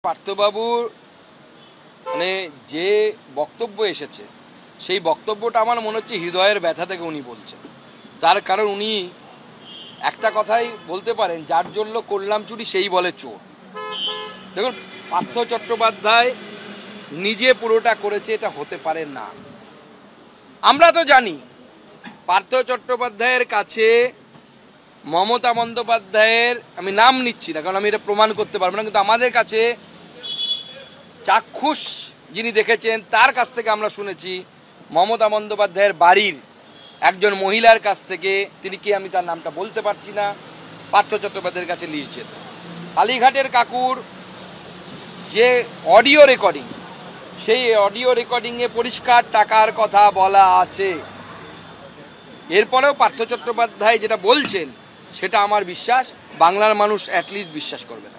পার্থবাবুর মানে যে বক্তব্য এসেছে সেই বক্তব্যটা আমার মনে হচ্ছে হৃদয়ের ব্যথা থেকে উনি বলছেন। তার কারণ উনি একটা কথাই বলতে পারেন, যার জন্য করলাম চুরি সেই বলে চোর। দেখুন, পার্থ চট্টোপাধ্যায় নিজে পুরোটা করেছে, এটা হতে পারে না। আমরা তো জানি পার্থ চট্টোপাধ্যায়ের কাছে মমতা বন্দ্যোপাধ্যায়ের, আমি নাম নিচ্ছি না কারণ আমি এটা প্রমাণ করতে পারবো না, কিন্তু আমাদের কাছে চাক্ষুষ যিনি দেখেছেন তার কাছ থেকে আমরা শুনেছি মমতা বন্দ্যোপাধ্যায়ের বাড়ির একজন মহিলার কাছ থেকে, তিনি কি আমি তার নামটা বলতে পারছি না, পার্থ চট্টোপাধ্যায়ের কাছে লিস্ট যেত। কালীঘাটের কাকুর যে অডিও রেকর্ডিং, সেই অডিও রেকর্ডিংয়ে পরিষ্কার টাকার কথা বলা আছে। এরপরেও পার্থ চট্টোপাধ্যায় যেটা বলছেন সেটা আমার বিশ্বাস বাংলার মানুষ অ্যাটলিস্ট বিশ্বাস করবে না।